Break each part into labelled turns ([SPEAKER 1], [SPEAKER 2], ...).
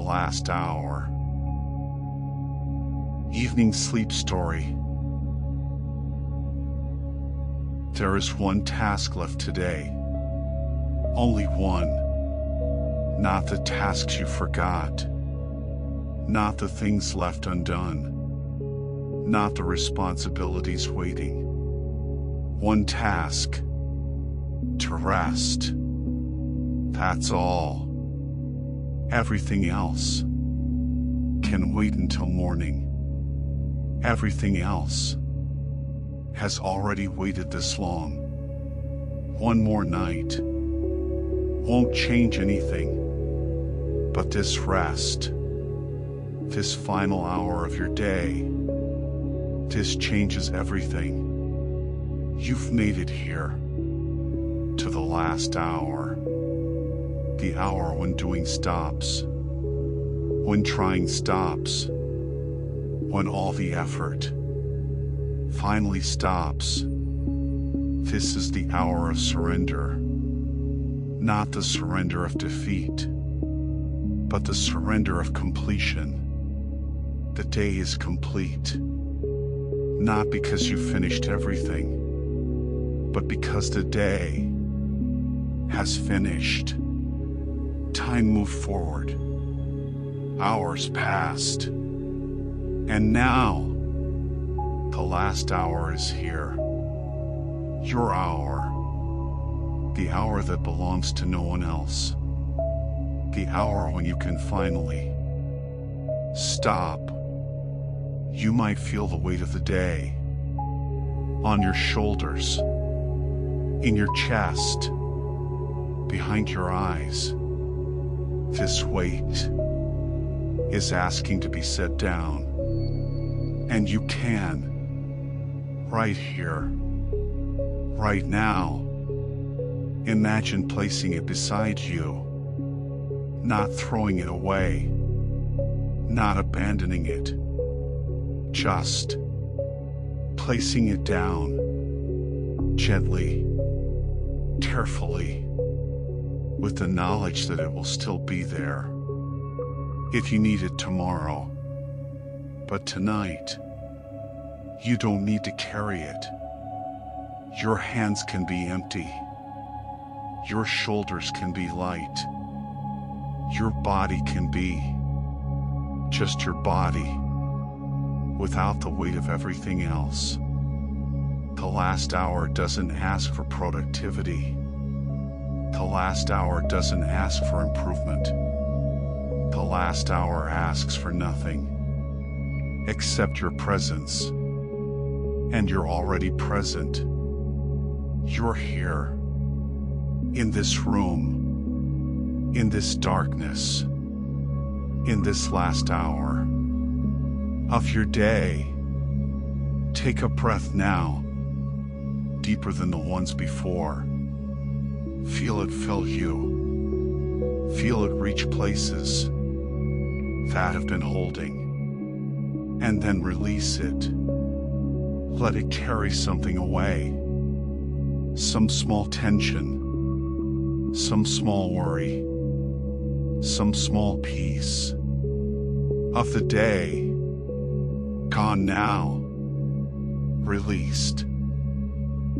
[SPEAKER 1] last hour. Evening sleep story. There is one task left today. Only one. Not the tasks you forgot. Not the things left undone. Not the responsibilities waiting. One task. To rest. That's all. Everything else can wait until morning. Everything else has already waited this long. One more night won't change anything, but this rest, this final hour of your day, this changes everything. You've made it here, to the last hour. The hour when doing stops, when trying stops, when all the effort finally stops. This is the hour of surrender, not the surrender of defeat, but the surrender of completion. The day is complete, not because you finished everything, but because the day has finished. Time moved forward. Hours passed. And now, the last hour is here. Your hour. The hour that belongs to no one else. The hour when you can finally stop. You might feel the weight of the day on your shoulders, in your chest, behind your eyes. This weight is asking to be set down, and you can, right here, right now. Imagine placing it beside you, not throwing it away, not abandoning it, just placing it down, gently, carefully, with the knowledge that it will still be there if you need it tomorrow. But tonight, you don't need to carry it. Your hands can be empty. Your shoulders can be light. Your body can be just your body, without the weight of everything else. The last hour doesn't ask for productivity. The last hour doesn't ask for improvement. The last hour asks for nothing except your presence. And you're already present. You're here, in this room, in this darkness, in this last hour of your day. Take a breath now, deeper than the ones before. Feel it fill you. Feel it reach places that have been holding, and then release it. Let it carry something away. Some small tension, some small worry, some small piece of the day. Gone now, released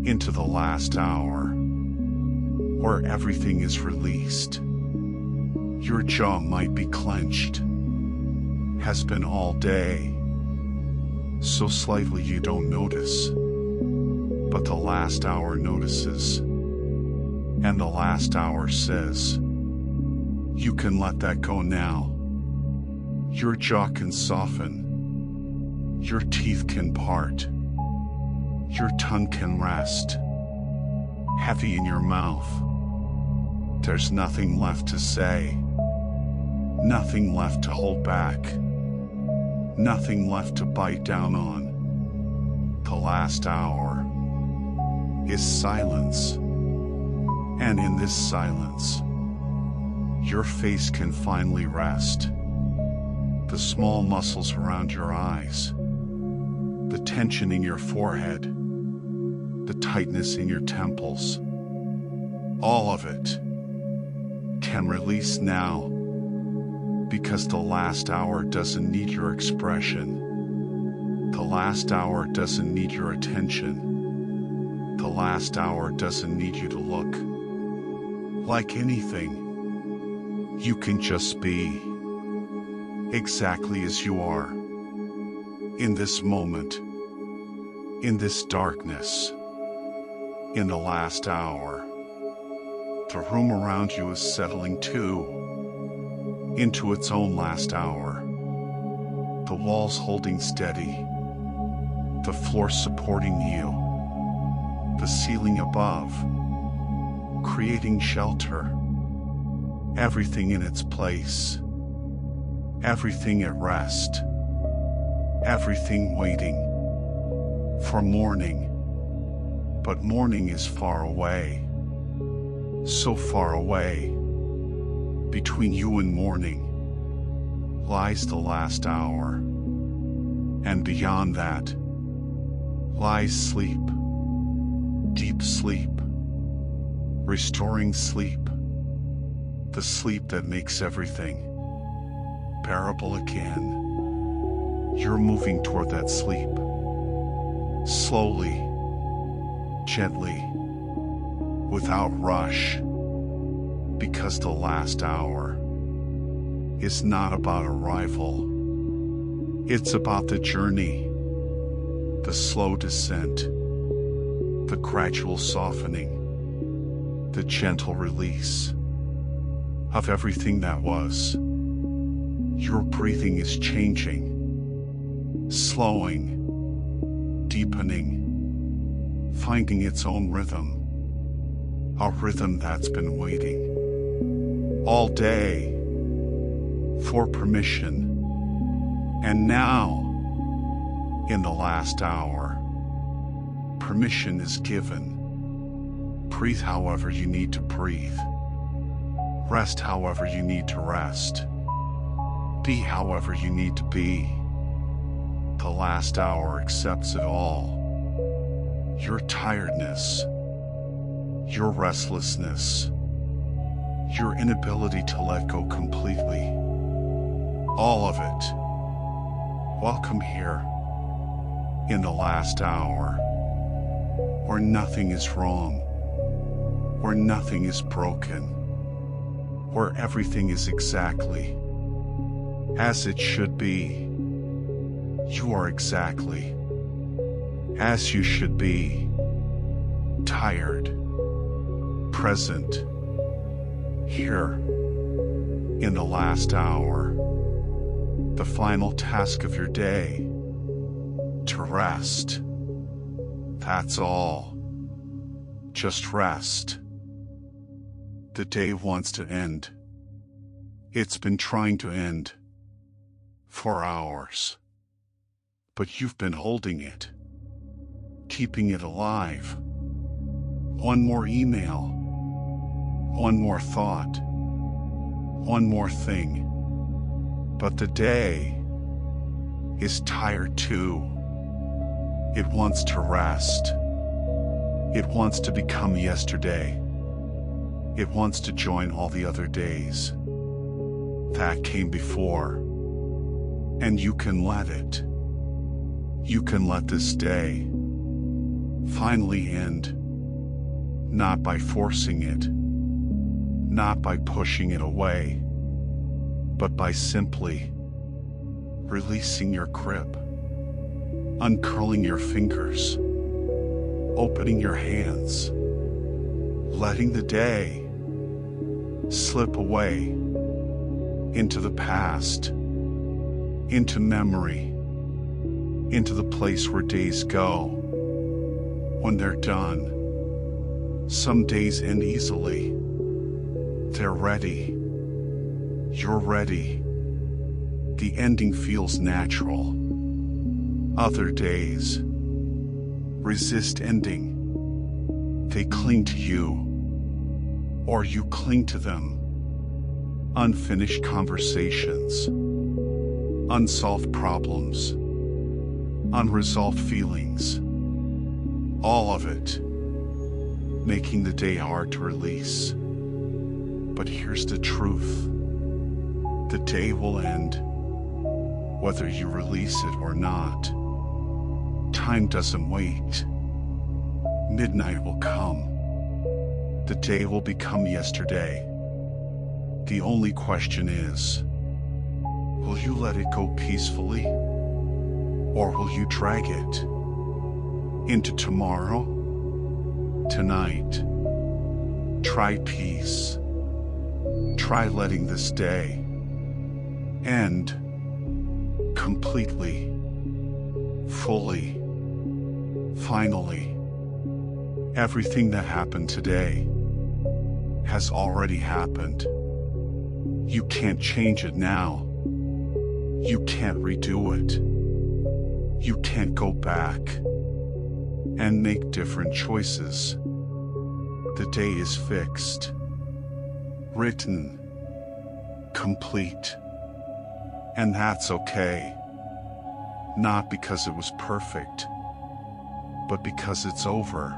[SPEAKER 1] into the last hour, where everything is released. Your jaw might be clenched, has been all day, so slightly you don't notice, but the last hour notices, and the last hour says, you can let that go now. Your jaw can soften, your teeth can part, your tongue can rest, heavy in your mouth. There's nothing left to say, nothing left to hold back, nothing left to bite down on. The last hour is silence, and in this silence, your face can finally rest. The small muscles around your eyes, the tension in your forehead, the tightness in your temples, all of it can release now, Because the last hour doesn't need your expression. The last hour doesn't need your attention. The last hour doesn't need you to look like anything. You can just be exactly as you are. In this moment, in this darkness, in the last hour, the room around you is settling too into its own last hour. The walls holding steady, the floor supporting you, the ceiling above, creating shelter, everything in its place, everything at rest, everything waiting for morning. But morning is far away, so far away. Between you and morning lies the last hour, and beyond that lies sleep, deep sleep, restoring sleep, the sleep that makes everything bearable again. You're moving toward that sleep, slowly, gently, without rush, because the last hour is not about arrival. It's about the journey, the slow descent, the gradual softening, the gentle release of everything that was. Your breathing is changing, slowing, deepening, finding its own rhythm, a rhythm that's been waiting all day for permission. And now, in the last hour, permission is given. Breathe however you need to breathe. Rest however you need to rest. Be however you need to be. The last hour accepts it all. Your tiredness, your restlessness, your inability to let go completely. All of it. Welcome here in the last hour, where nothing is wrong, where nothing is broken, where everything is exactly as it should be. You are exactly as you should be. Tired, present, here in the last hour, the final task of your day, to rest. That's all. Just rest. The day wants to end. It's been trying to end for hours. But you've been holding it, keeping it alive. One more email, one more thought, one more thing. But the day is tired too. It wants to rest. It wants to become yesterday. It wants to join all the other days that came before. And you can let it. You can let this day finally end, not by forcing it, not by pushing it away, but by simply releasing your grip, uncurling your fingers, opening your hands, letting the day slip away into the past, into memory, into the place where days go when they're done. Some days end easily. They're ready. You're ready. The ending feels natural. Other days resist ending. They cling to you, or you cling to them. Unfinished conversations, unsolved problems, unresolved feelings, all of it making the day hard to release. But here's the truth. The day will end, whether you release it or not. Time doesn't wait. Midnight will come. The day will become yesterday. The only question is, will you let it go peacefully? Or will you drag it into tomorrow? Tonight, try peace. Try letting this day end completely, fully, finally. Everything that happened today has already happened. You can't change it now. You can't redo it. You can't go back and make different choices. The day is fixed, written, complete, and that's okay. Not because it was perfect, but because it's over.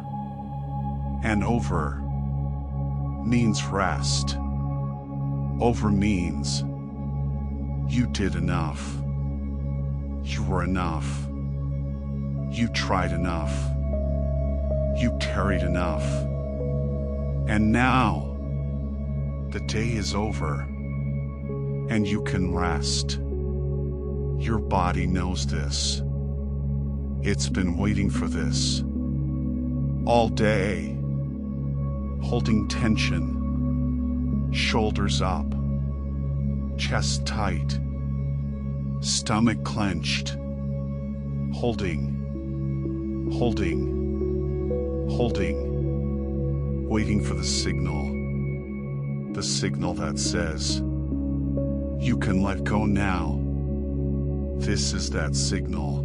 [SPEAKER 1] And over means rest. Over means you did enough. You were enough. You tried enough. You carried enough. And now the day is over and you can rest. Your body knows this. It's been waiting for this all day. Holding tension, shoulders up, chest tight, stomach clenched, holding, waiting for the signal that says, you can let go now. This is that signal.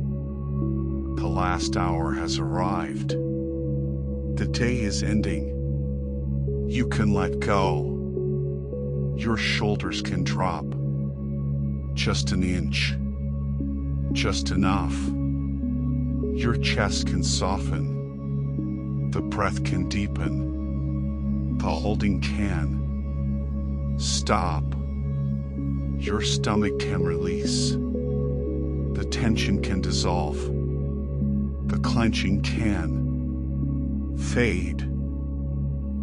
[SPEAKER 1] The last hour has arrived. The day is ending. You can let go. Your shoulders can drop. Just an inch. Just enough. Your chest can soften. The breath can deepen. The holding can stop. Your stomach can release. The tension can dissolve. The clenching can fade.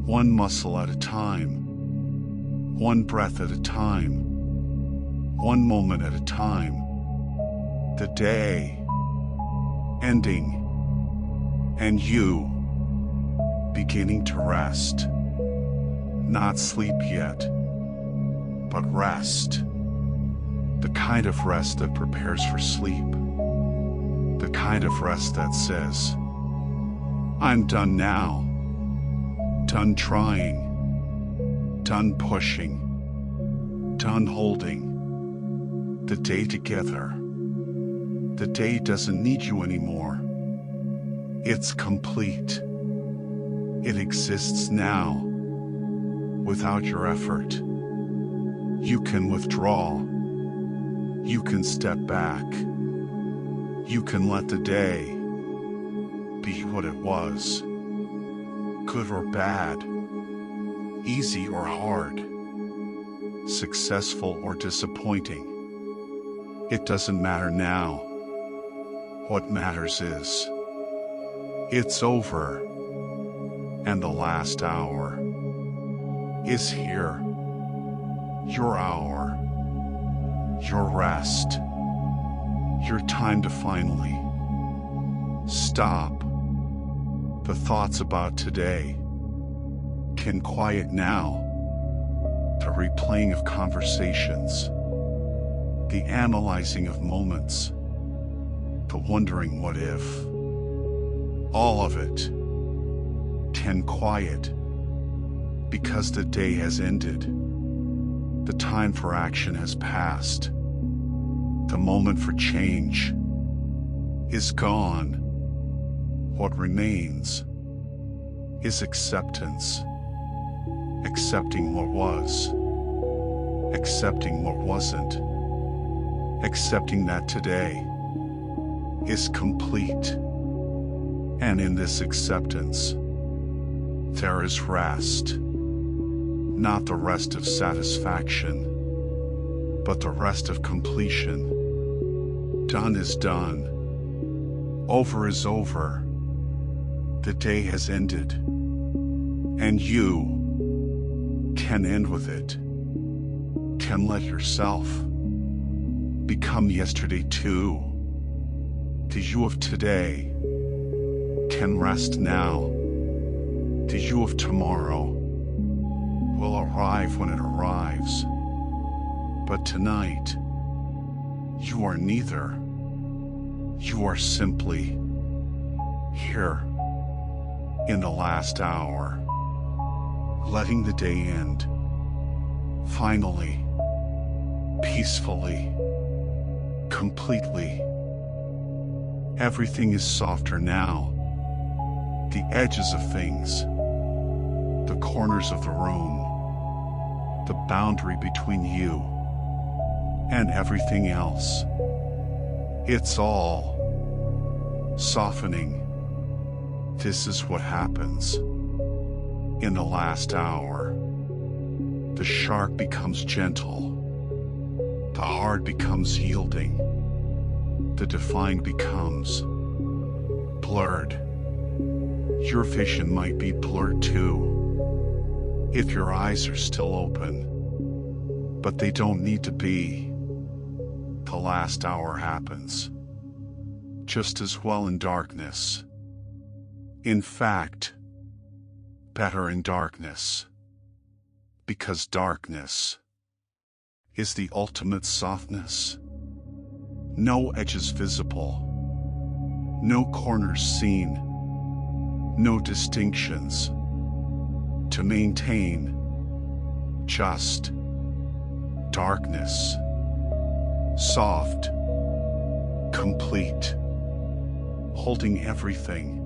[SPEAKER 1] One muscle at a time. One breath at a time. One moment at a time. The day ending. And you beginning to rest. Not sleep yet, but rest. The kind of rest that prepares for sleep. The kind of rest that says, I'm done now. Done trying. Done pushing. Done holding. The day together. The day doesn't need you anymore. It's complete. It exists now. Without your effort. You can withdraw. You can step back. You can let the day be what it was. Good or bad. Easy or hard. Successful or disappointing. It doesn't matter now. What matters is, it's over. And the last hour is here. Your hour. Your rest. Your time to finally stop. The thoughts about today can quiet now. The replaying of conversations. The analyzing of moments. The wondering what if. All of it can quiet because the day has ended. The time for action has passed. The moment for change is gone. What remains is acceptance. Accepting what was. Accepting what wasn't. Accepting that today is complete. And in this acceptance, there is rest. Not the rest of satisfaction, but the rest of completion. Done is done. Over is over. The day has ended. And you can end with it. Can let yourself become yesterday too. The you of today can rest now. The you of tomorrow will arrive when it arrives. But tonight, you are neither. You are simply here in the last hour, letting the day end, finally, peacefully, completely. Everything is softer now. The edges of things, the corners of the room, the boundary between you and everything else. It's all softening. This is what happens in the last hour. The sharp becomes gentle. The hard becomes yielding. The defined becomes blurred. Your vision might be blurred too, if your eyes are still open, but they don't need to be. The last hour happens just as well in darkness. In fact, better in darkness, because darkness is the ultimate softness. No edges visible, no corners seen, no distinctions to maintain, just darkness, soft, complete, holding everything.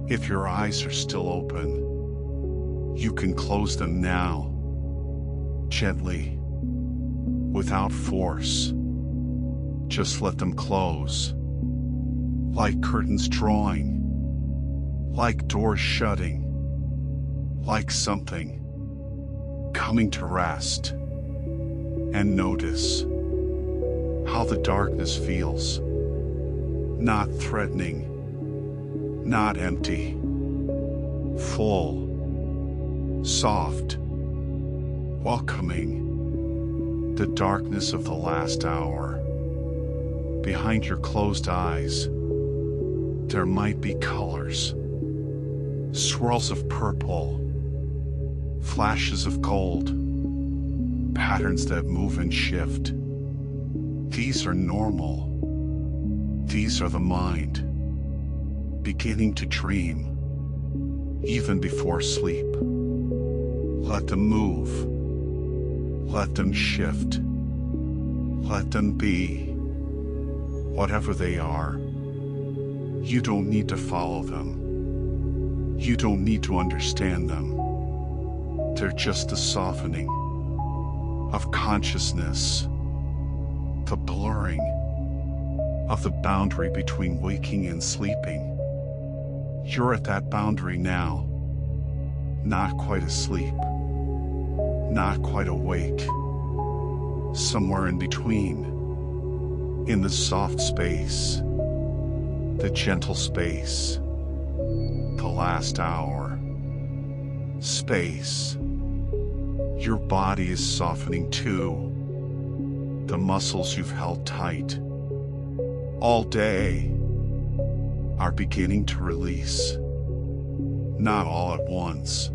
[SPEAKER 1] If your eyes are still open, you can close them now, gently, without force. Just let them close, like curtains drawing, like doors shutting, like something coming to rest. And notice how the darkness feels, not threatening, not empty, full, soft, welcoming. The darkness of the last hour. Behind your closed eyes, there might be colors, swirls of purple, flashes of gold, patterns that move and shift. These are normal. These are the mind, beginning to dream, even before sleep. Let them move. Let them shift. Let them be. Whatever they are, you don't need to follow them. You don't need to understand them. They're just the softening of consciousness, the blurring of the boundary between waking and sleeping. You're at that boundary now, not quite asleep, not quite awake, somewhere in between. In the soft space, the gentle space, the last hour, space. Your body is softening too. The muscles you've held tight all day are beginning to release. Not all at once,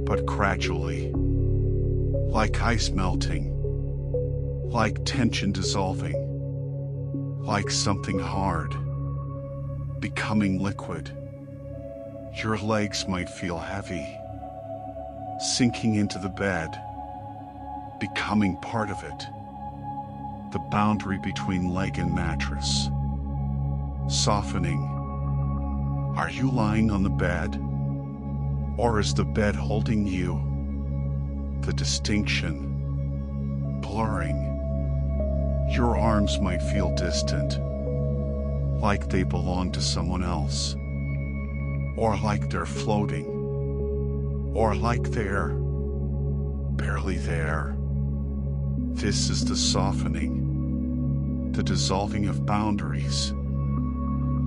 [SPEAKER 1] but gradually, like ice melting, like tension dissolving, like something hard, becoming liquid. Your legs might feel heavy, sinking into the bed, becoming part of it. The boundary between leg and mattress, softening. Are you lying on the bed? Or is the bed holding you? The distinction, blurring. Your arms might feel distant, like they belong to someone else, or like they're floating, or like they're barely there. This is the softening, the dissolving of boundaries,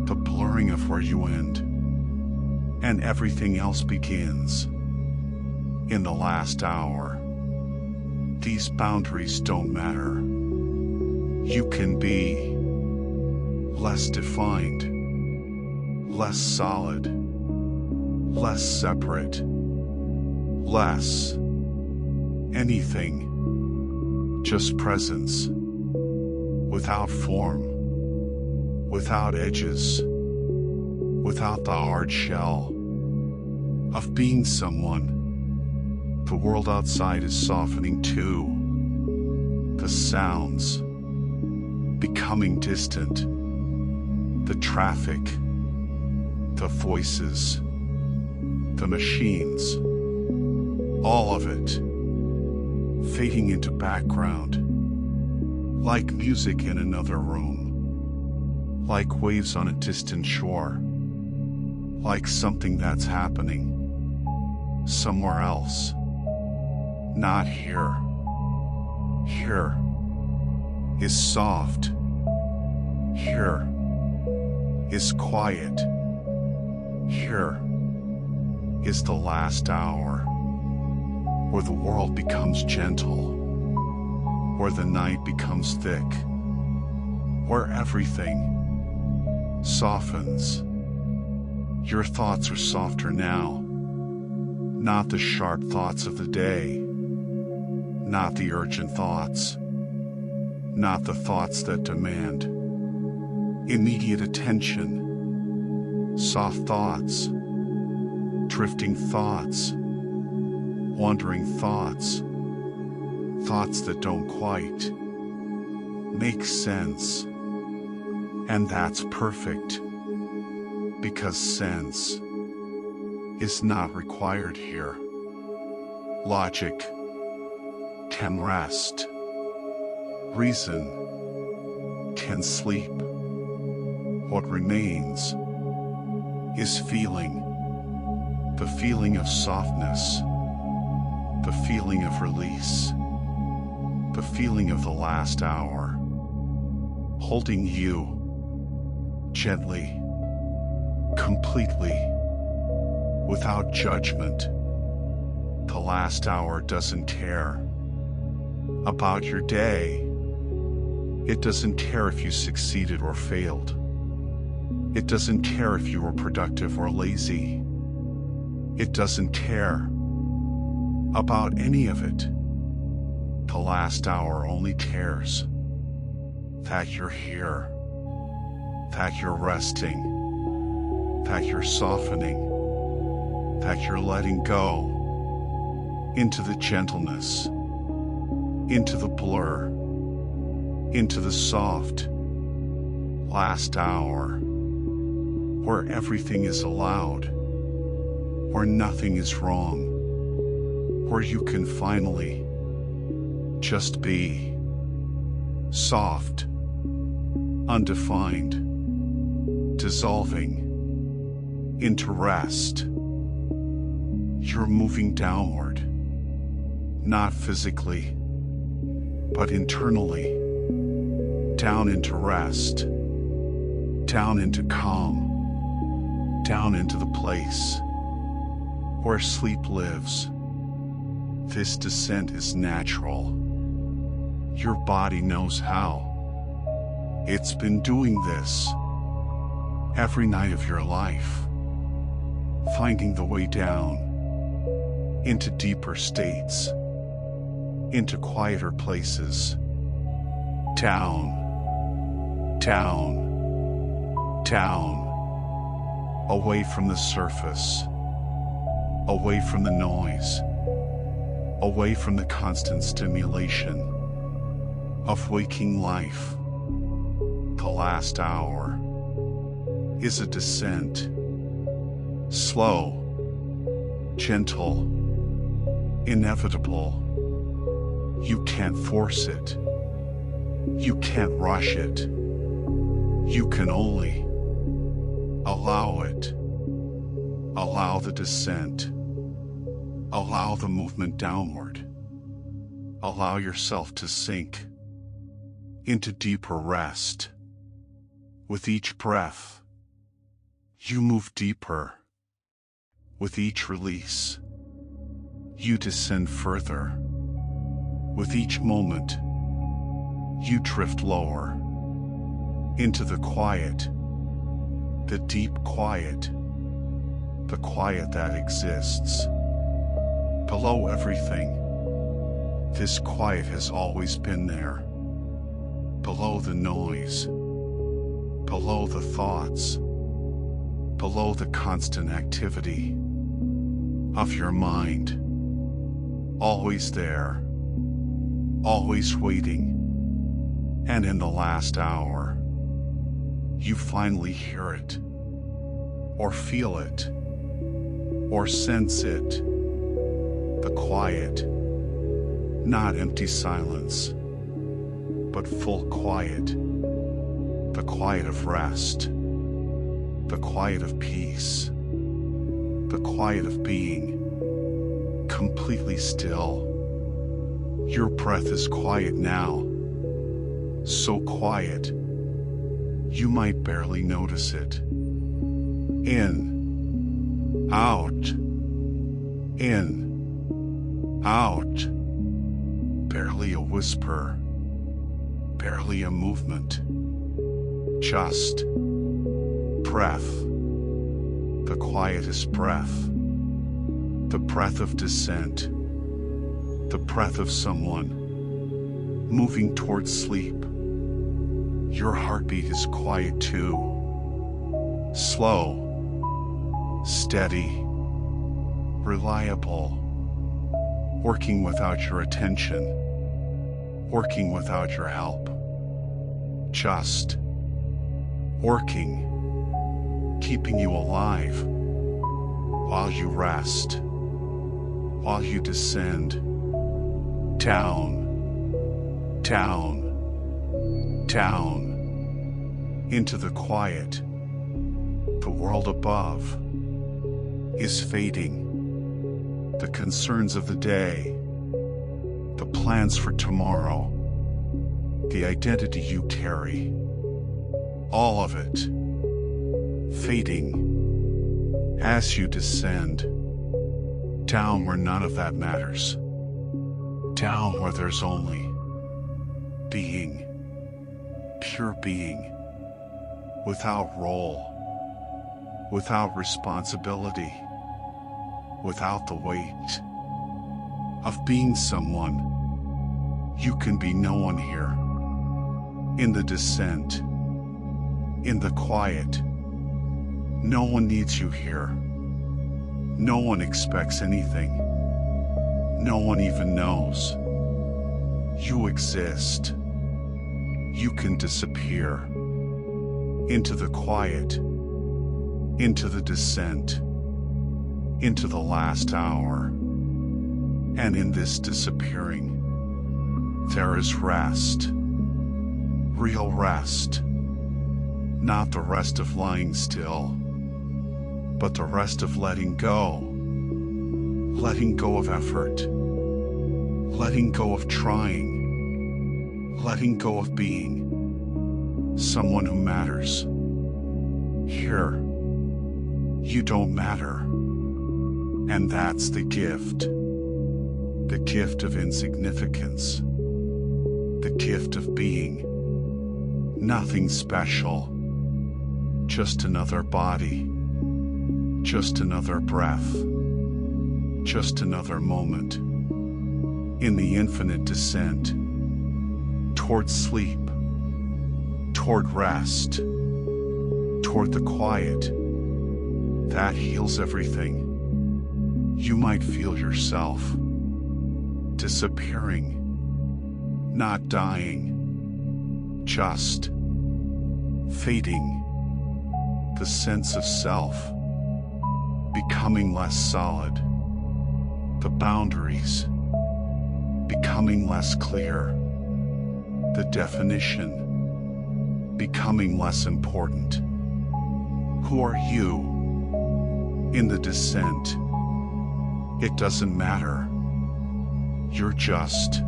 [SPEAKER 1] the blurring of where you end, and everything else begins. In the last hour, these boundaries don't matter. You can be less defined, less solid, less separate, less anything, just presence, without form, without edges, without the hard shell of being someone. The world outside is softening too. The sounds becoming distant. The traffic, the voices, the machines, all of it fading into background, like music in another room, like waves on a distant shore, like something that's happening somewhere else, not here. Here is soft. Here is quiet. Here is the last hour, where the world becomes gentle, where the night becomes thick, where everything softens. Your thoughts are softer now, not the sharp thoughts of the day, not the urgent thoughts, not the thoughts that demand immediate attention. Soft thoughts, drifting thoughts, wandering thoughts, thoughts that don't quite make sense. And that's perfect, because sense is not required here. Logic can rest. Reason can sleep. What remains is feeling. The feeling of softness. The feeling of release. The feeling of the last hour. Holding you gently, completely, without judgment. The last hour doesn't care about your day. It doesn't care if you succeeded or failed. It doesn't care if you were productive or lazy. It doesn't care about any of it. The last hour only cares that you're here, that you're resting, that you're softening, that you're letting go into the gentleness, into the blur, into the soft last hour, where everything is allowed, where nothing is wrong, where you can finally just be soft, undefined, dissolving into rest. You're moving downward, not physically, but internally, down into rest, down into calm, down into the place where sleep lives. This descent is natural. Your body knows how. It's been doing this every night of your life, finding the way down into deeper states, into quieter places, down, down, down, away from the surface, away from the noise, away from the constant stimulation of waking life. The last hour is a descent, slow, gentle, inevitable. You can't force it. You can't rush it. You can only allow it. Allow the descent. Allow the movement downward. Allow yourself to sink into deeper rest. With each breath, you move deeper. With each release, you descend further. With each moment, you drift lower into the quiet, the deep quiet, the quiet that exists below everything. This quiet has always been there, below the noise, below the thoughts, below the constant activity of your mind. Always there, always waiting. And in the last hour, you finally hear it, or feel it, or sense it. The quiet, not empty silence, but full quiet. The quiet of rest, the quiet of peace, the quiet of being completely still. Your breath is quiet now, so quiet you might barely notice it. In, out, barely a whisper, barely a movement, just breath, the quietest breath, the breath of descent, the breath of someone moving towards sleep. Your heartbeat is quiet too, slow, steady, reliable, working without your attention, working without your help, just working, keeping you alive while you rest, while you descend down, down, down into the quiet. The world above is fading. The concerns of the day, the plans for tomorrow, the identity you carry, all of it fading as you descend down where none of that matters, down where there's only being, pure being, without role, without responsibility, without the weight of being someone. You can be no one here. In the descent, in the quiet, no one needs you here. No one expects anything. No one even knows. You exist. You can disappear into the quiet, into the descent, into the last hour. And in this disappearing, there is rest, real rest, not the rest of lying still, but the rest of letting go of effort, letting go of trying, letting go of being someone who matters. Here, you don't matter. And that's the gift of insignificance, the gift of being nothing special, just another body, just another breath, just another moment in the infinite descent toward sleep, toward rest, toward the quiet that heals everything. You might feel yourself disappearing, not dying, just fading. The sense of self becoming less solid, the boundaries becoming less clear, the definition becoming less important. Who are you in the descent? It doesn't matter. You're just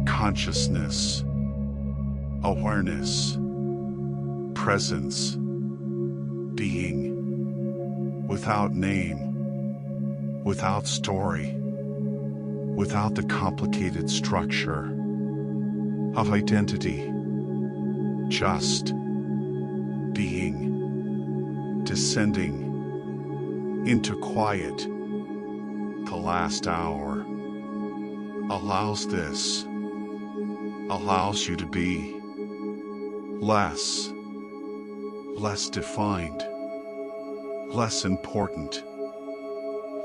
[SPEAKER 1] consciousness, awareness, presence, being, without name, without story, without the complicated structure of identity, just being, descending into quiet. The last hour allows this, allows you to be less defined, less important,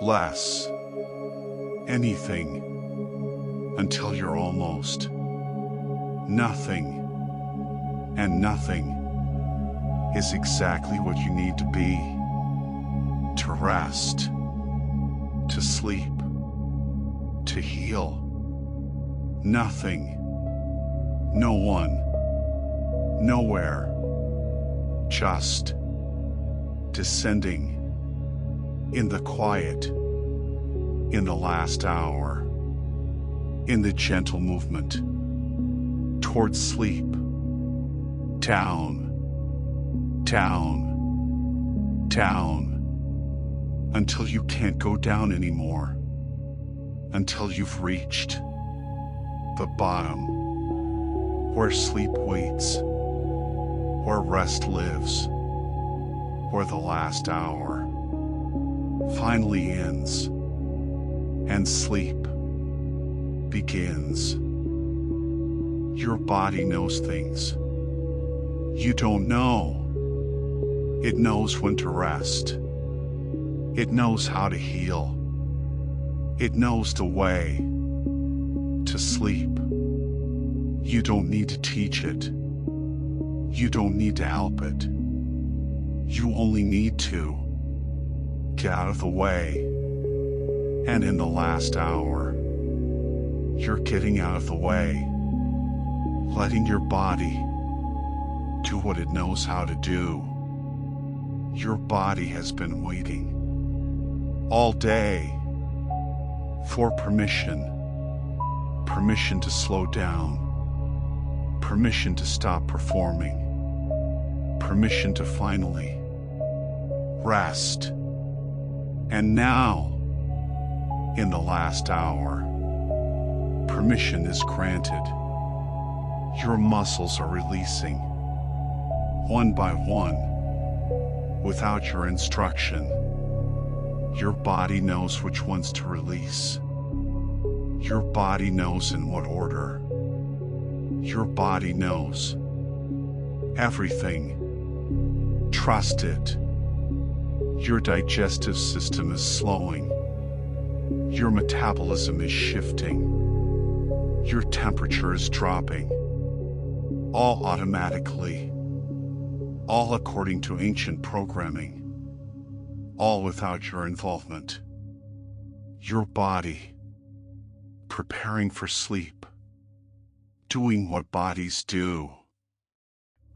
[SPEAKER 1] less anything, until you're almost nothing, and nothing is exactly what you need to be, to rest, to sleep, to heal. Nothing, no one, nowhere, just descending in the quiet, in the last hour, in the gentle movement towards sleep, down, down, down, until you can't go down anymore, until you've reached the bottom, where sleep waits, where rest lives, where the last hour finally ends and sleep begins. Your body knows things you don't know. It knows when to rest. It knows how to heal. It knows the way to sleep. You don't need to teach it. You don't need to help it. You only need to get out of the way. And in the last hour, you're getting out of the way, letting your body do what it knows how to do. Your body has been waiting all day for permission to slow down, permission to stop performing, permission to finally rest. And now, in the last hour, permission is granted. Your muscles are releasing, one by one, without your instruction. Your body knows which ones to release. Your body knows in what order. Your body knows everything. Trust it. Your digestive system is slowing. Your metabolism is shifting. Your temperature is dropping. All automatically. All according to ancient programming. All without your involvement. Your body preparing for sleep. Doing what bodies do.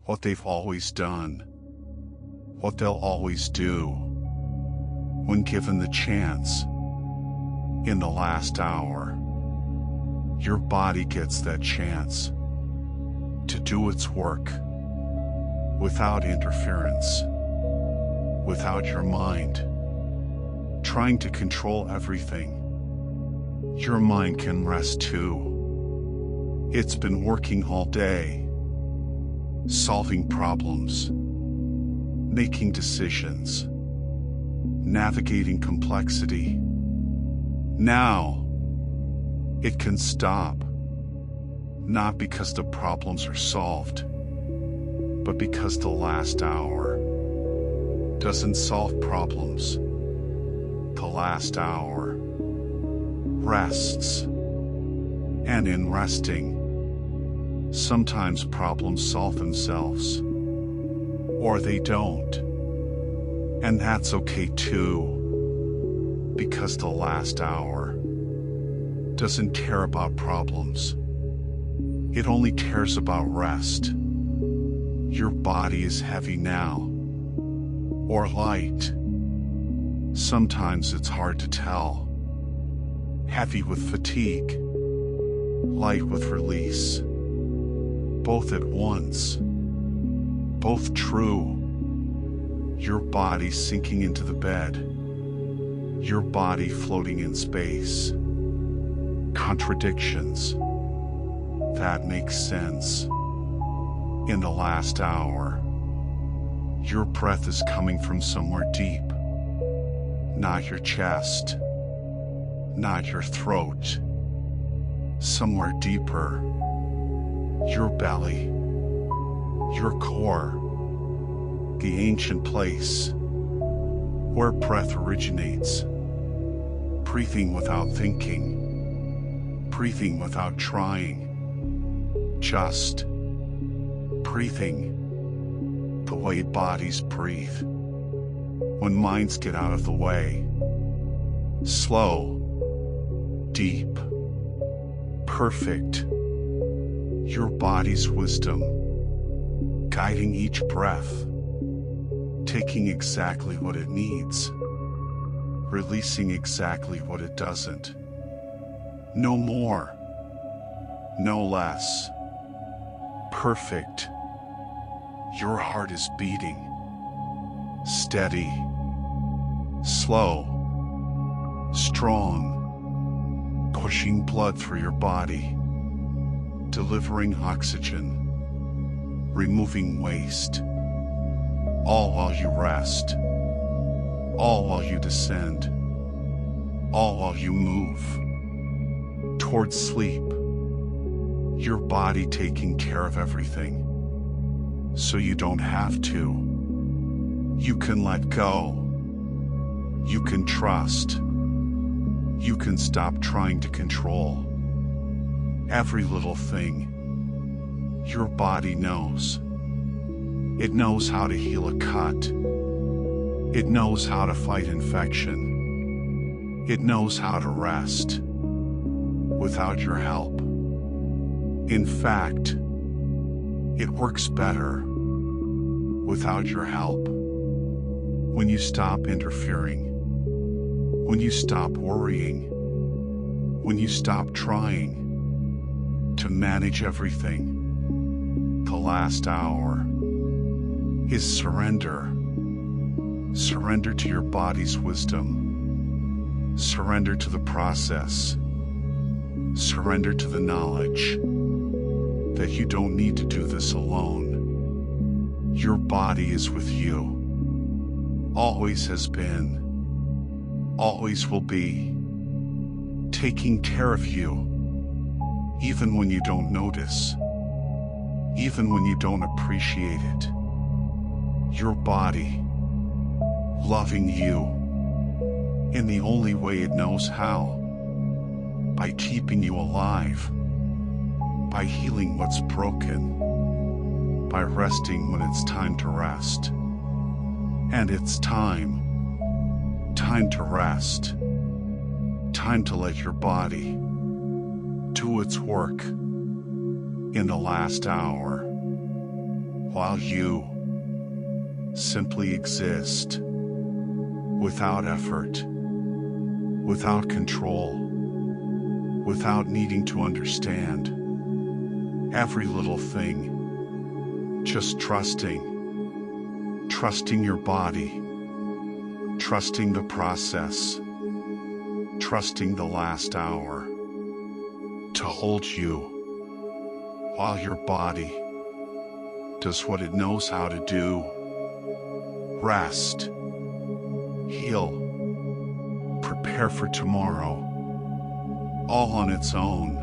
[SPEAKER 1] What they've always done. What they'll always do. When given the chance. In the last hour, your body gets that chance to do its work without interference, without your mind trying to control everything. Your mind can rest too. It's been working all day, solving problems, making decisions, navigating complexity. Now, it can stop, not because the problems are solved, but because the last hour doesn't solve problems. The last hour rests, and in resting, sometimes problems solve themselves, or they don't, and that's okay too. Because the last hour doesn't care about problems. It only cares about rest. Your body is heavy now, or light. Sometimes it's hard to tell. Heavy with fatigue, light with release, both at once, both true. Your body sinking into the bed, your body floating in space. Contradictions. That makes sense. In the last hour, your breath is coming from somewhere deep. Not your chest, not your throat. Somewhere deeper. Your belly, your core, the ancient place where breath originates. Breathing without thinking, breathing without trying, just breathing the way bodies breathe when minds get out of the way. Slow, deep, perfect. Your body's wisdom, guiding each breath, taking exactly what it needs, releasing exactly what it doesn't. No more, no less. Perfect. Your heart is beating, steady, slow, strong, pushing blood through your body, delivering oxygen, removing waste, all while you rest, all while you descend, all while you move towards sleep, your body taking care of everything, so you don't have to. You can let go, you can trust, you can stop trying to control every little thing. Your body knows. It knows how to heal a cut. It knows how to fight infection. It knows how to rest without your help. In fact, it works better without your help. When you stop interfering, when you stop worrying, when you stop trying to manage everything. The last hour is surrender. Surrender to your body's wisdom. Surrender to the process. Surrender to the knowledge that you don't need to do this alone. Your body is with you. Always has been. Always will be. Taking care of you. Even when you don't notice. Even when you don't appreciate it. Your body, loving you in the only way it knows how, by keeping you alive, by healing what's broken, by resting when it's time to rest. And it's time to rest, time to let your body do its work in the last hour, while you simply exist, without effort, without control, without needing to understand every little thing, just trusting your body, trusting the process, trusting the last hour to hold you while your body does what it knows how to do. Rest, heal, prepare for tomorrow, all on its own,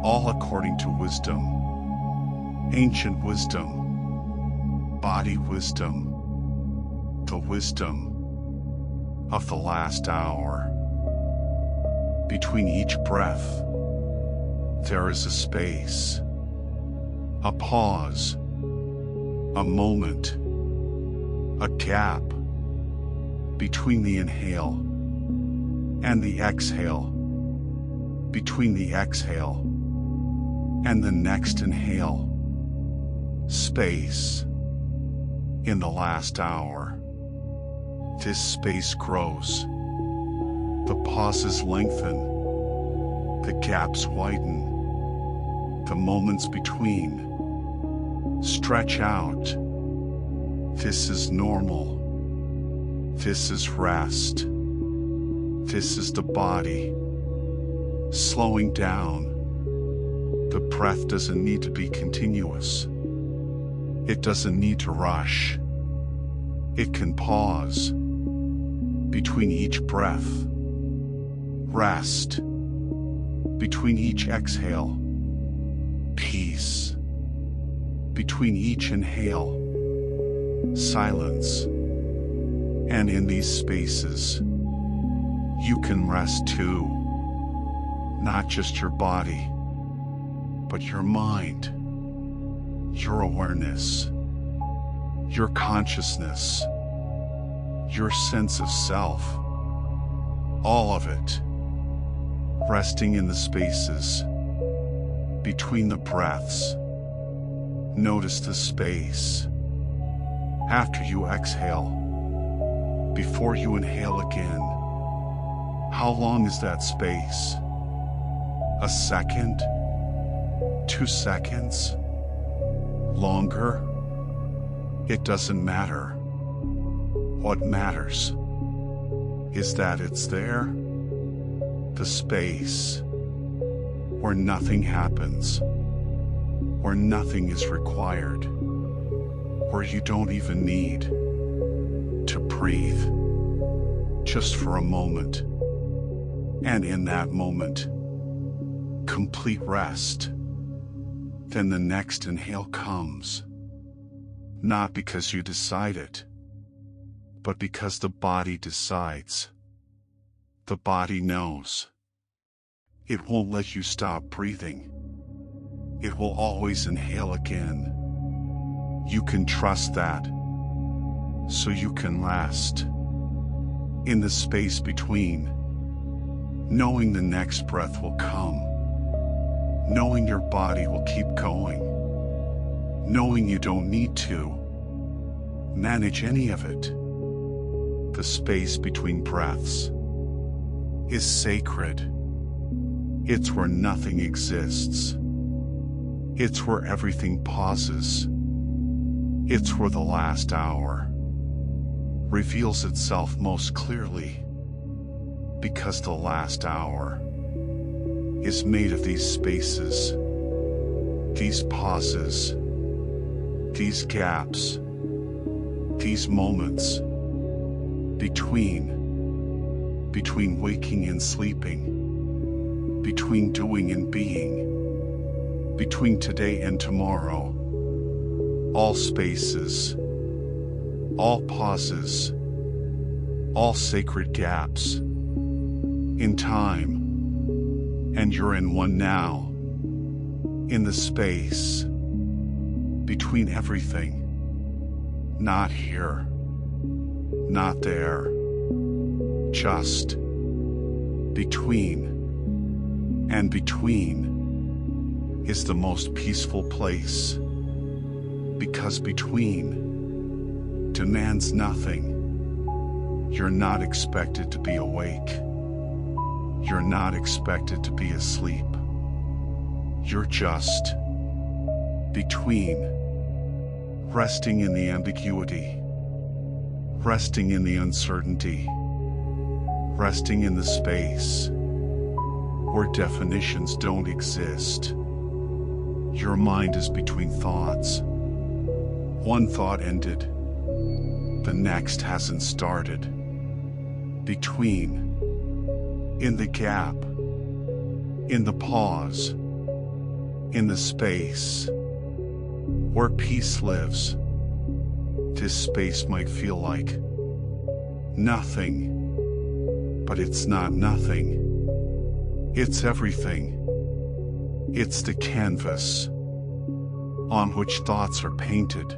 [SPEAKER 1] all according to wisdom, ancient wisdom, body wisdom, the wisdom of the last hour. Between each breath, there is a space, a pause, a moment, a gap between the inhale and the exhale, between the exhale and the next inhale. Space in the last hour. This space grows. The pauses lengthen. The gaps widen. The moments between stretch out. This is normal. This is rest. This is the body slowing down. The breath doesn't need to be continuous. It doesn't need to rush. It can pause between each breath. Rest between each exhale. Peace between each inhale. Silence. And in these spaces, you can rest too. Not just your body, but your mind, your awareness, your consciousness, your sense of self, all of it, resting in the spaces between the breaths. Notice the space after you exhale, before you inhale again. How long is that space? A second? 2 seconds? Longer? It doesn't matter. What matters is that it's there. The space where nothing happens, where nothing is required, where you don't even need to breathe, just for a moment. And in that moment, complete rest. Then the next inhale comes, not because you decide it, but because the body decides. The body knows. It won't let you stop breathing. It will always inhale again. You can trust that, so you can rest in the space between, knowing the next breath will come, knowing your body will keep going, knowing you don't need to manage any of it. The space between breaths is sacred. It's where nothing exists. It's where everything pauses. It's where the last hour reveals itself most clearly, because the last hour is made of these spaces, these pauses, these gaps, these moments between waking and sleeping, between doing and being, between today and tomorrow. All spaces, all pauses, all sacred gaps in time, and you're in one now, in the space between everything. Not here, not there, just between. And between is the most peaceful place, because between demands nothing. You're not expected to be awake. You're not expected to be asleep. You're just between, resting in the ambiguity, resting in the uncertainty, resting in the space where definitions don't exist. Your mind is between thoughts. One thought ended, the next hasn't started. Between, in the gap, in the pause, in the space where peace lives. This space might feel like nothing, but it's not nothing. It's everything. It's the canvas on which thoughts are painted.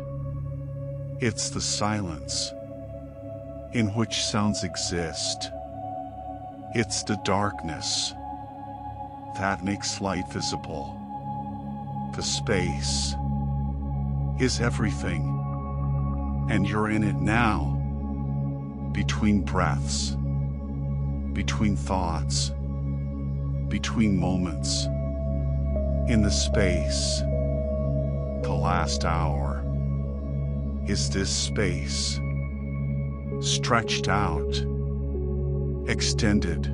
[SPEAKER 1] It's the silence in which sounds exist. It's the darkness that makes light visible. The space is everything, and you're in it now, between breaths, between thoughts, between moments, in the space. The last hour is this space, stretched out, extended,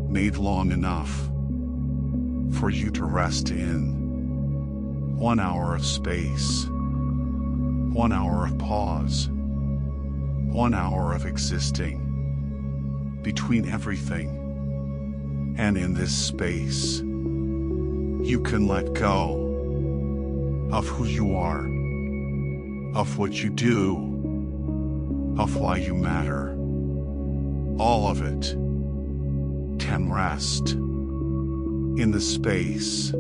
[SPEAKER 1] made long enough for you to rest in. 1 hour of space, 1 hour of pause, 1 hour of existing between everything. And in this space, you can let go of who you are, of what you do, of why you matter. All of it can rest in the space.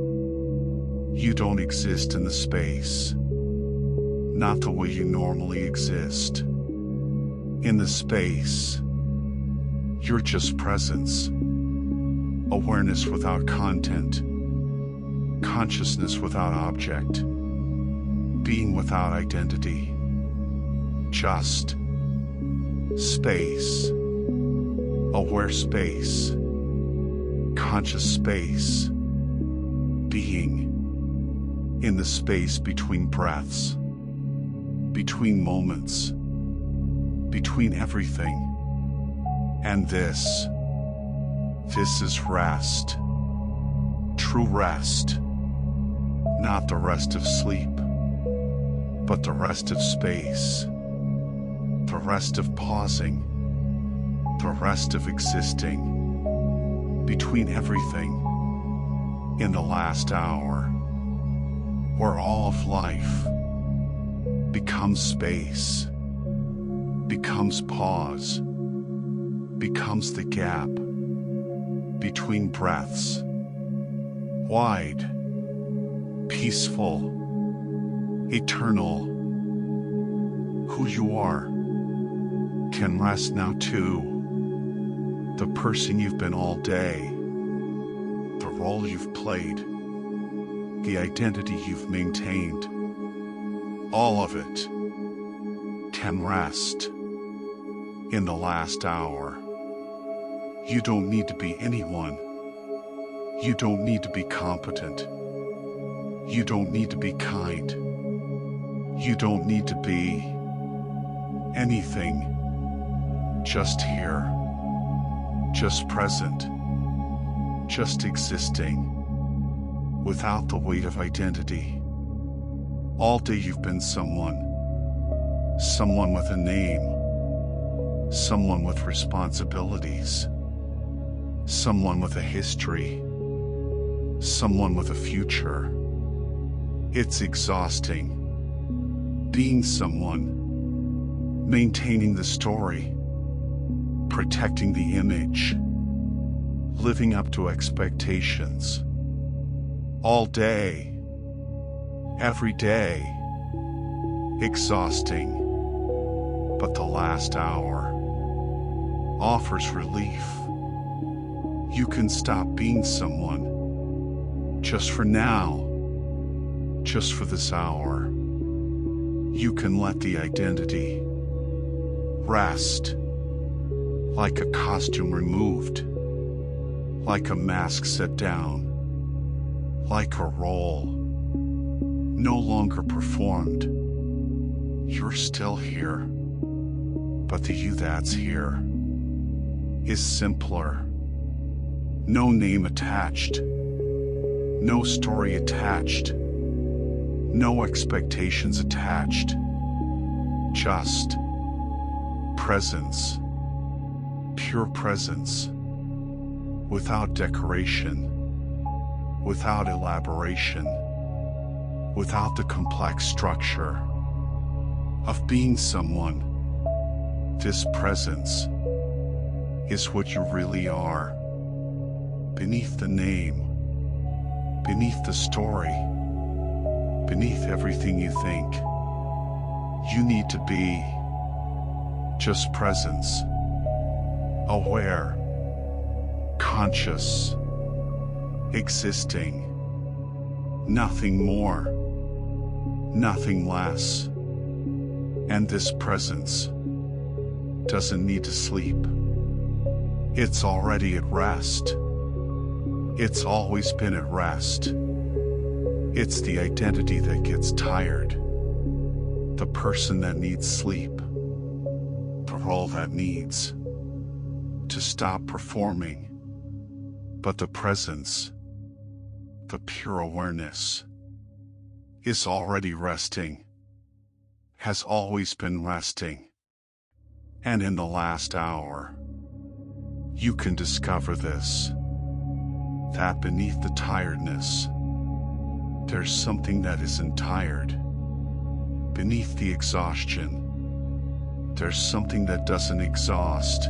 [SPEAKER 1] You don't exist in the space, not the way you normally exist. In the space, you're just presence, awareness without content, consciousness without object, being without identity, just space, aware space, conscious space, being in the space between breaths, between moments, between everything. And this is rest, true rest, not the rest of sleep, but the rest of space, the rest of pausing, the rest of existing between everything. In the last hour, where all of life becomes space, becomes pause, becomes the gap between breaths, wide, peaceful, eternal. Who you are can rest now too. The person you've been all day, the role you've played, the identity you've maintained, all of it can rest in the last hour. You don't need to be anyone. You don't need to be competent. You don't need to be kind. You don't need to be anything. Just here, just present, just existing, without the weight of identity. All day you've been someone with a name, someone with responsibilities, someone with a history, someone with a future. It's exhausting being someone, maintaining the story, protecting the image, living up to expectations. All day, every day, exhausting. But the last hour offers relief. You can stop being someone, just for now, just for this hour. You can let the identity rest, like a costume removed, like a mask set down, like a role no longer performed. You're still here, but the you that's here is simpler. No name attached, no story attached, no expectations attached, just presence, pure presence, without decoration, without elaboration, without the complex structure of being someone. This presence is what you really are, beneath the name, beneath the story, beneath everything you think. You need to be just presence, aware, conscious, existing, nothing more, nothing less. And this presence doesn't need to sleep. It's already at rest. It's always been at rest. It's the identity that gets tired, the person that needs sleep, the role that needs to stop performing. But the presence, the pure awareness, is already resting, has always been resting. And in the last hour, you can discover this, that beneath the tiredness, there's something that isn't tired. Beneath the exhaustion, there's something that doesn't exhaust.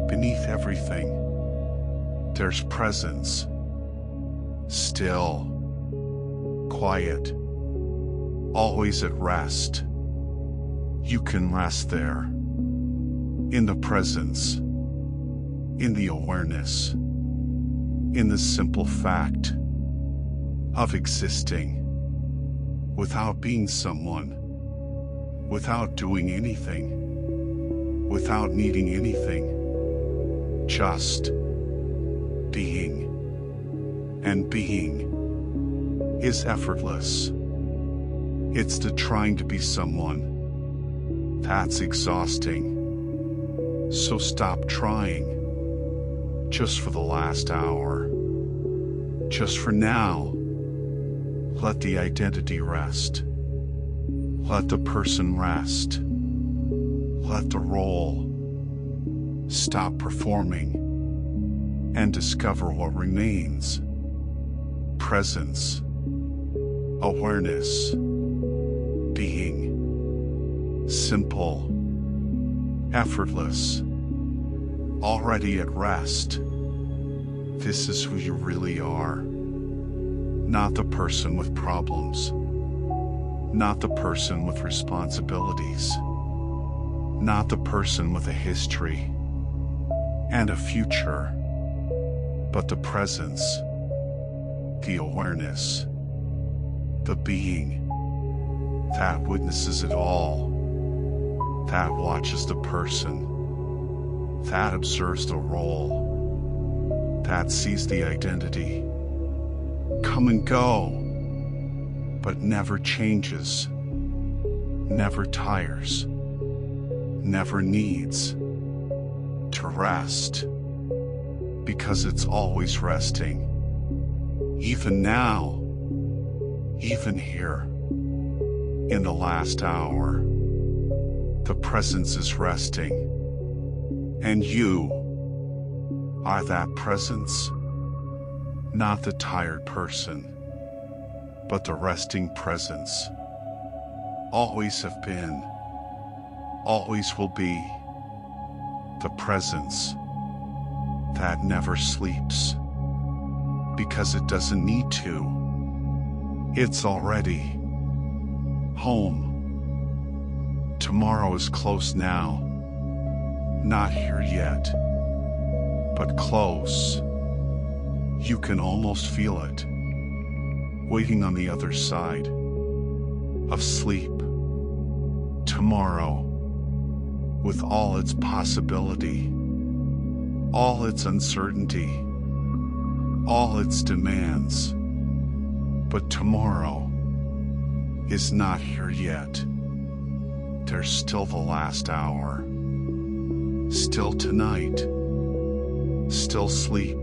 [SPEAKER 1] Beneath everything, there's presence. Still, quiet, always at rest. You can rest there, in the presence, in the awareness, in the simple fact of existing, without being someone, without doing anything, without needing anything, just being. And being is effortless. It's the trying to be someone that's exhausting. So stop trying, just for the last hour, just for now. Let the identity rest. Let the person rest. Let the role stop performing and discover what remains. Presence, awareness, being, simple, effortless, already at rest. This is who you really are. Not the person with problems, not the person with responsibilities, not the person with a history and a future, but the presence, the awareness, the being that witnesses it all, that watches the person, that observes the role, that sees the identity come and go, but never changes, never tires, never needs to rest, because it's always resting. Even now, even here, in the last hour, the presence is resting, and you are that presence, not the tired person, but the resting presence. Always have been, always will be, the presence that never sleeps, because it doesn't need to. It's already home. Tomorrow is close now, not here yet, but close. You can almost feel it, waiting on the other side of sleep. Tomorrow, with all its possibility, all its uncertainty, all its demands. But tomorrow is not here yet. There's still the last hour, still tonight, still sleep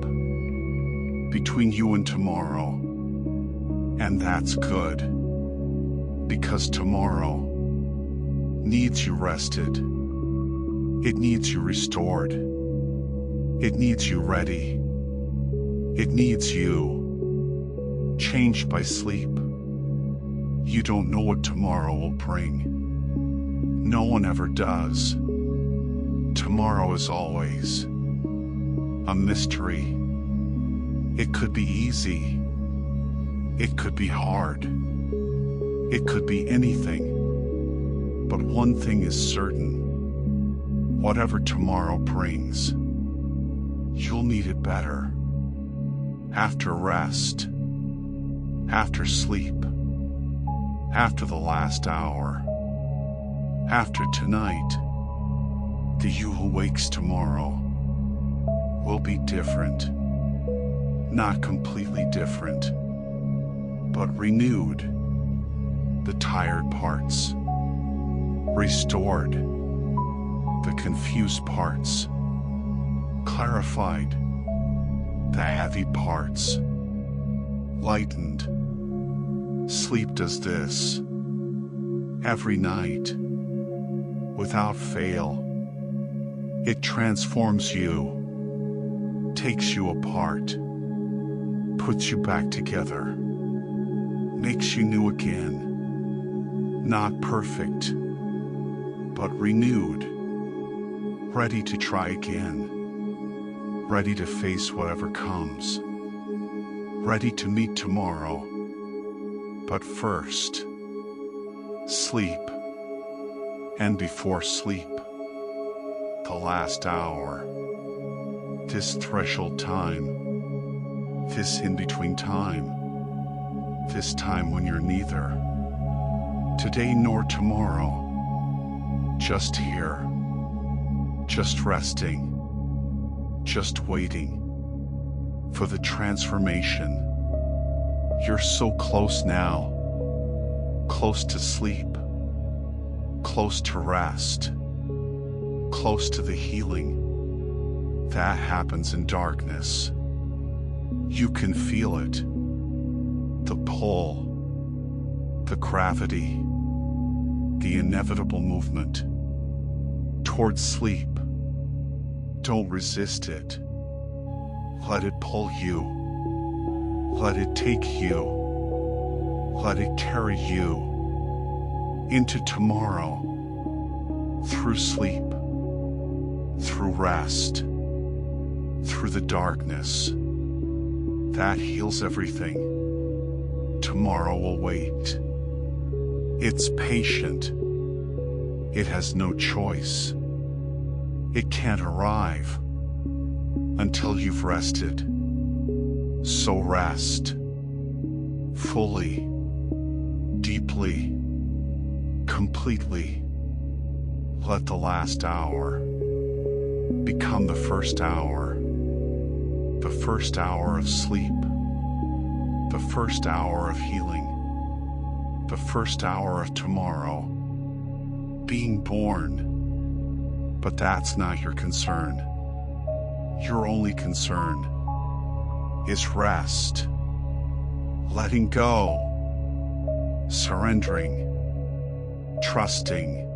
[SPEAKER 1] between you and tomorrow. And that's good, because tomorrow needs you rested. It needs you restored. It needs you ready. It needs you changed by sleep. You don't know what tomorrow will bring. No one ever does. Tomorrow is always a mystery. It could be easy. It could be hard. It could be anything. But one thing is certain. Whatever tomorrow brings, you'll need it better. After rest, after sleep, after the last hour, after tonight, the you who wakes tomorrow will be different. Not completely different, but renewed. The tired parts, restored. The confused parts, clarified. The heavy parts, lightened. Sleep does this every night, without fail. It transforms you, takes you apart, puts you back together, makes you new again. Not perfect, but renewed, ready to try again, ready to face whatever comes, ready to meet tomorrow. But first, sleep, and before sleep, the last hour, this threshold time, this in-between time, this time when you're neither today nor tomorrow, just here, just resting, just waiting for the transformation. You're so close now, close to sleep, close to rest, close to the healing that happens in darkness. You can feel it, the pull, the gravity, the inevitable movement towards sleep. Don't resist it. Let it pull you. Let it take you. Let it carry you into tomorrow, through sleep, through rest, through the darkness. That heals everything. Tomorrow will wait. It's patient. It has no choice. It can't arrive until you've rested. So rest fully, deeply, completely. Let the last hour become the first hour of sleep, the first hour of healing, the first hour of tomorrow, being born. But that's not your concern. Your only concern is rest, letting go, surrendering, trusting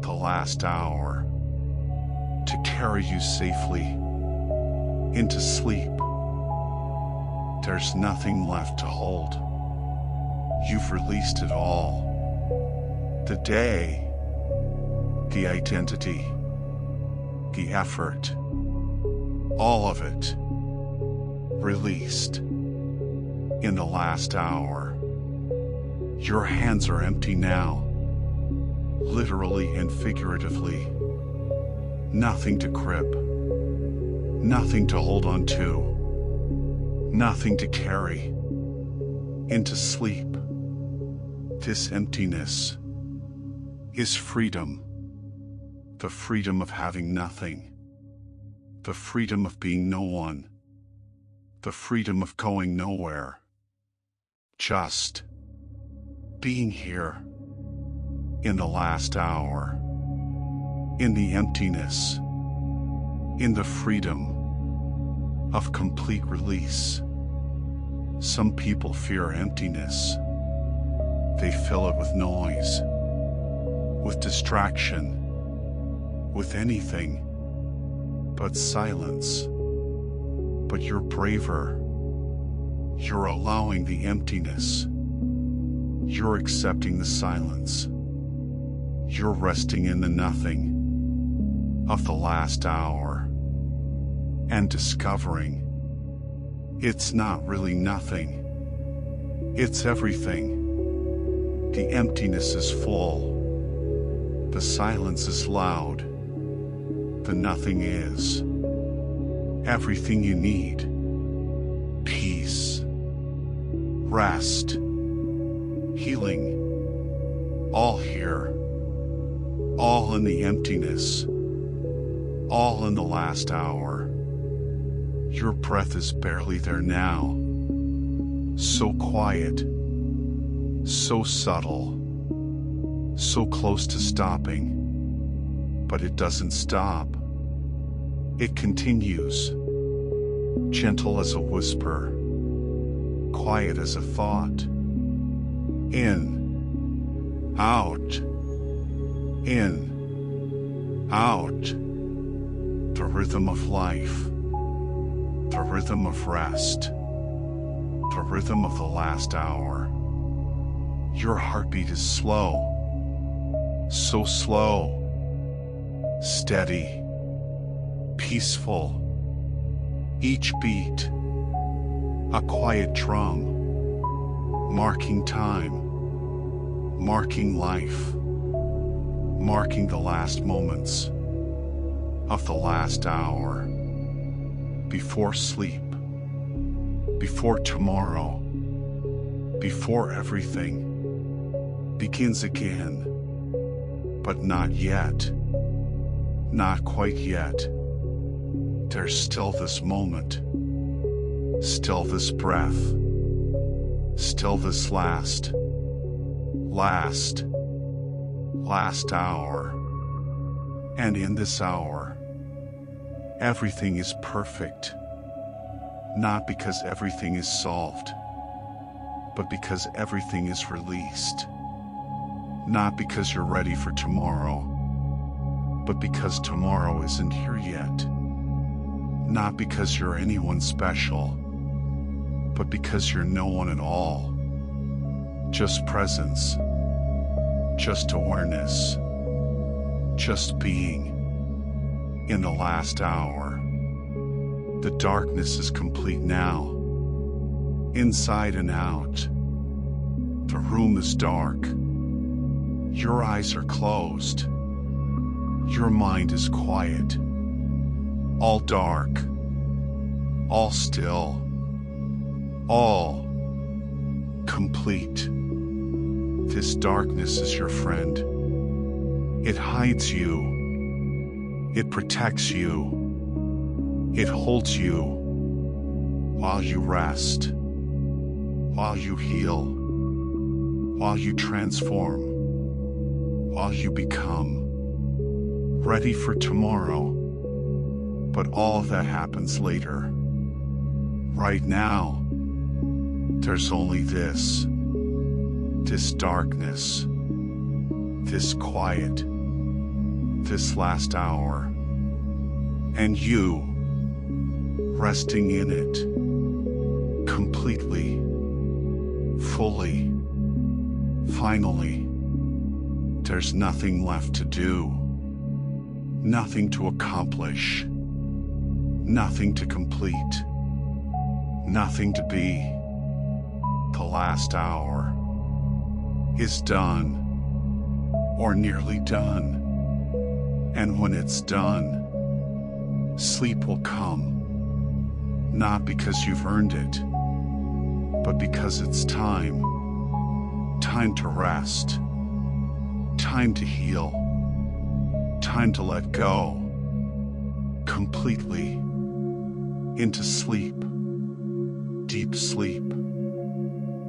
[SPEAKER 1] the last hour to carry you safely into sleep. There's nothing left to hold. You've released it all. The day, the identity, the effort, all of it released in the last hour. Your hands are empty now, literally and figuratively. Nothing to grip, nothing to hold on to, nothing to carry into sleep. This emptiness is freedom. The freedom of having nothing, the freedom of being no one, the freedom of going nowhere, just being here in the last hour, in the emptiness, in the freedom of complete release. Some people fear emptiness. They fill it with noise, with distraction, with anything but silence. But you're braver. You're allowing the emptiness. You're accepting the silence. You're resting in the nothing of the last hour and discovering it's not really nothing. It's everything. The emptiness is full. The silence is loud. The nothing is everything you need. Peace, rest, healing, all here, all in the emptiness, all in the last hour. Your breath is barely there now. So quiet, so subtle, so close to stopping. But it doesn't stop. It continues, gentle as a whisper, quiet as a thought. In, out, in, out. The rhythm of life, the rhythm of rest, the rhythm of the last hour. Your heartbeat is slow, so slow, steady, peaceful. Each beat, a quiet drum, marking time, marking life, marking the last moments of the last hour, before sleep, before tomorrow, before everything begins again. But not yet, not quite yet. There's still this moment, still this breath, still this last hour. And in this hour, everything is perfect, not because everything is solved, but because everything is released. Not because you're ready for tomorrow, but because tomorrow isn't here yet. Not because you're anyone special, but because you're no one at all. Just presence, just awareness, just being. In the last hour, the darkness is complete now, inside and out. The room is dark. Your eyes are closed. Your mind is quiet. All dark. All still. All complete. This darkness is your friend. It hides you. It protects you. It holds you while you rest, while you heal, while you transform, while you become ready for tomorrow. But all of that happens later. Right now, there's only this darkness, this quiet, this last hour, and you resting in it completely, fully. Finally, there's nothing left to do, nothing to accomplish, nothing to complete, nothing to be. The last hour is done, or nearly done. And when it's done, sleep will come, not because you've earned it, but because it's time. Time to rest, time to heal, time to let go completely into sleep, deep sleep,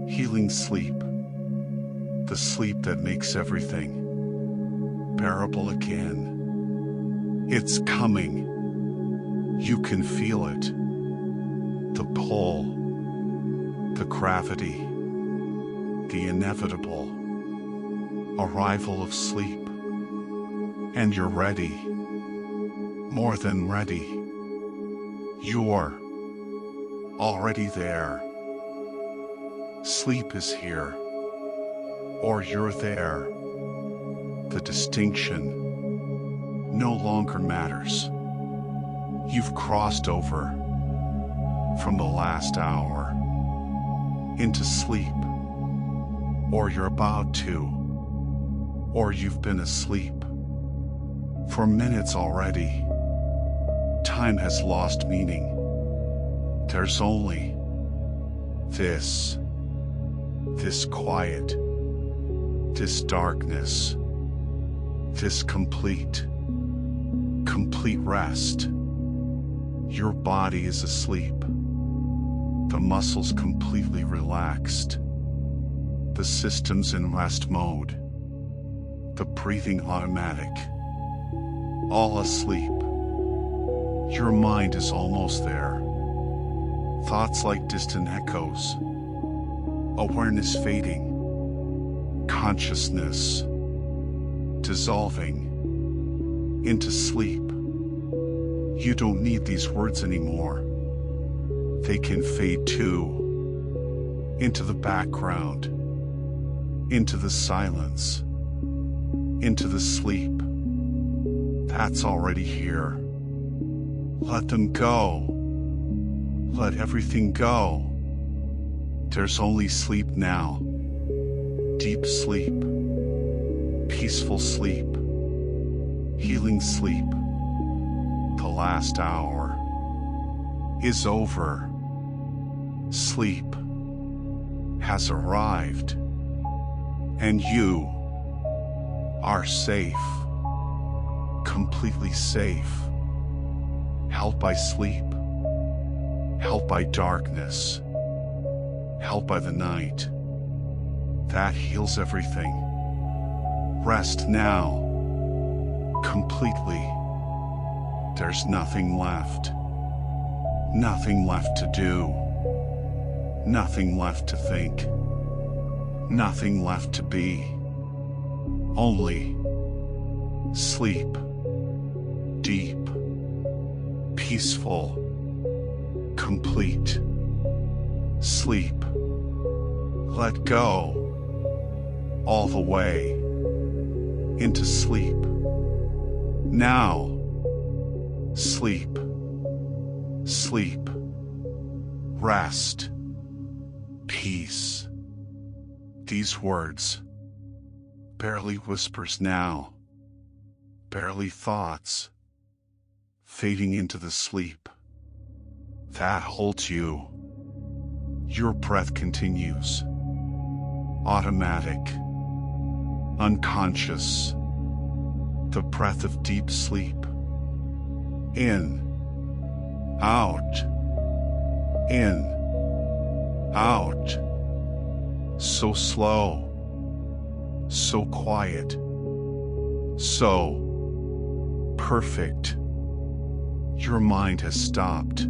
[SPEAKER 1] healing sleep, the sleep that makes everything bearable again. It's coming. You can feel it. The pull, the gravity, the inevitable arrival of sleep. And you're ready. More than ready. You're already there. Sleep is here. Or you're there. The distinction no longer matters. You've crossed over from the last hour into sleep, or you're about to, or you've been asleep for minutes already. Time has lost meaning. There's only this quiet, this darkness, this complete rest, Your body is asleep. The muscles completely relaxed. The system's in rest mode. The breathing automatic. All asleep. Your mind is almost there. Thoughts like distant echoes. Awareness fading. Consciousness dissolving into sleep. You don't need these words anymore. They can fade too, into the background, into the silence, into the sleep that's already here. Let them go. Let everything go. There's only sleep now. Deep sleep, peaceful sleep, healing sleep. The last hour is over. Sleep has arrived, and you are safe, completely safe, held by sleep, held by darkness, held by the night. That heals everything. Rest now, completely. There's nothing left. Nothing left to do. Nothing left to think. Nothing left to be. Only sleep. Deep. Peaceful. Complete. Sleep. Let go. All the way into sleep. Now. Sleep. Sleep. Rest. Peace. These words. Barely whispers now. Barely thoughts. Fading into the sleep that holds you. Your breath continues. Automatic. Unconscious. The breath of deep sleep. In. Out. In. Out. So slow. So quiet. So perfect. Your mind has stopped.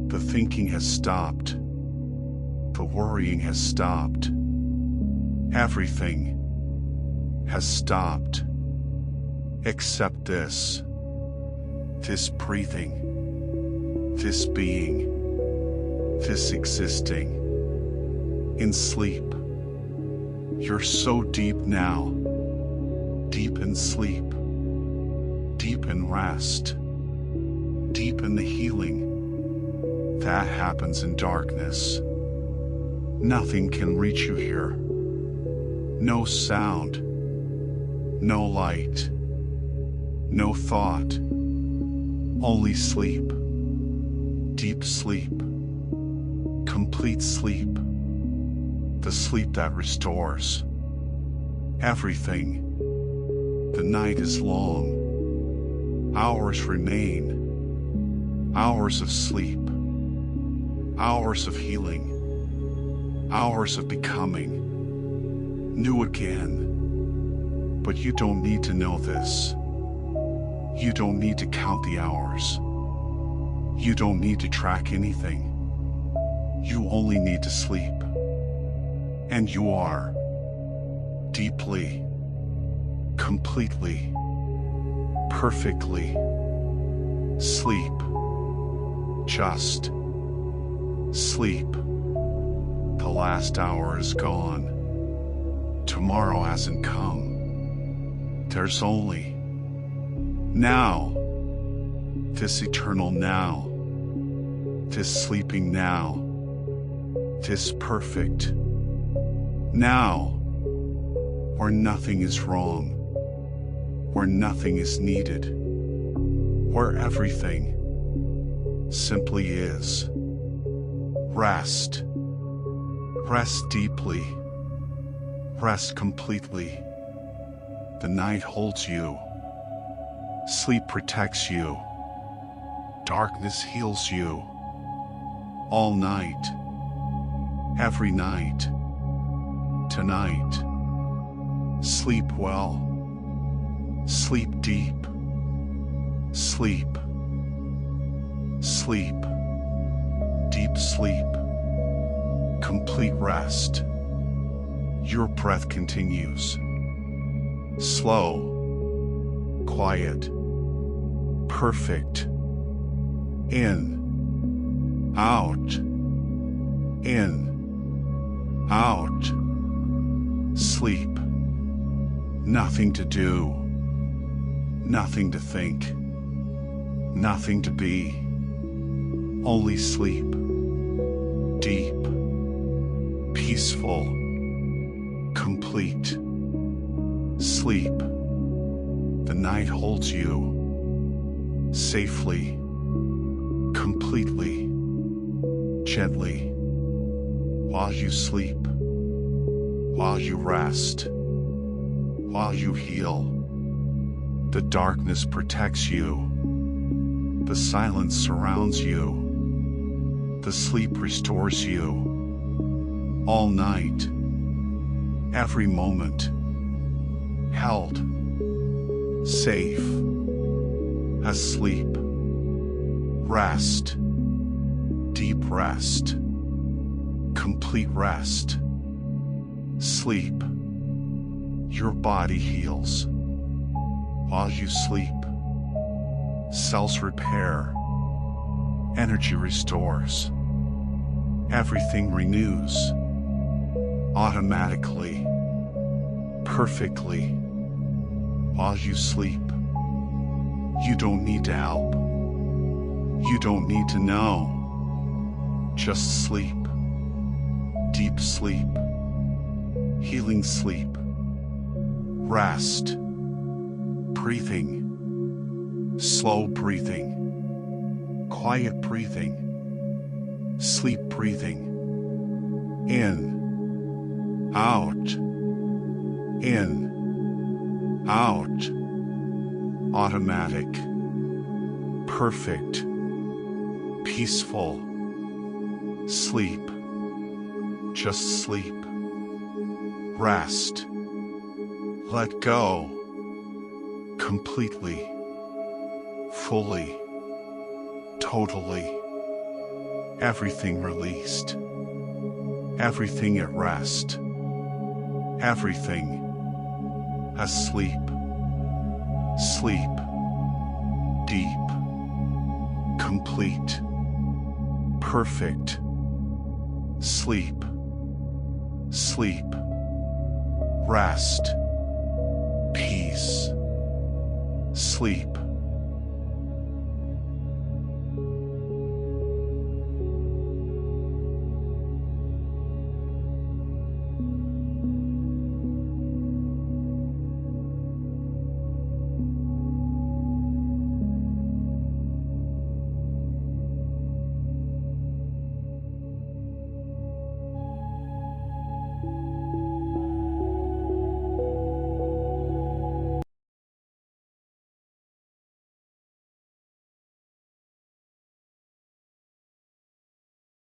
[SPEAKER 1] The thinking has stopped. The worrying has stopped. Everything has stopped. Except this. This breathing. This being. This existing. In sleep. You're so deep now. Deep in sleep. Deep in rest. Deep in the healing that happens in darkness. Nothing can reach you here. No sound. No light. No thought. Only sleep. Deep sleep. Complete sleep. The sleep that restores everything. The night is long. Hours remain. Hours of sleep. Hours of healing. Hours of becoming. New again. But you don't need to know this. You don't need to count the hours. You don't need to track anything. You only need to sleep. And you are. Deeply. Completely. Perfectly. Sleep. Just. Sleep. The last hour is gone. Tomorrow hasn't come. There's only now. This eternal now. This sleeping now. This perfect now. Where nothing is wrong. Where nothing is needed. Where everything simply is. Rest. Rest deeply. Rest completely. The night holds you. Sleep protects you. Darkness heals you. All night. Every night. Tonight. Sleep well. Sleep deep. Sleep. Sleep. Deep sleep. Complete rest. Your breath continues. Slow. Quiet. Perfect. In. Out. In. Out. Sleep. Nothing to do. Nothing to think. Nothing to be. Only sleep. Deep. Peaceful. Complete. Sleep. The night holds you. Safely. Completely. Gently. While you sleep. While you rest. While you heal. The darkness protects you. The silence surrounds you. The sleep restores you. All night. Every moment. Held. Safe. Asleep. Rest. Deep rest. Complete rest. Sleep. Your body heals. While you sleep. Cells repair. Energy restores. Everything renews. Automatically. Perfectly. While you sleep. You don't need to help. You don't need to know. Just sleep. Deep sleep. Healing sleep. Rest. Breathing. Slow breathing. Quiet breathing. Sleep breathing. In. Out. In. Out. Automatic. Perfect. Peaceful. Sleep. Just sleep. Rest. Let go. Completely. Fully. Totally. Everything released. Everything at rest. Everything asleep. Sleep. Deep. Complete. Perfect. Sleep. Sleep. Rest. Peace. Sleep.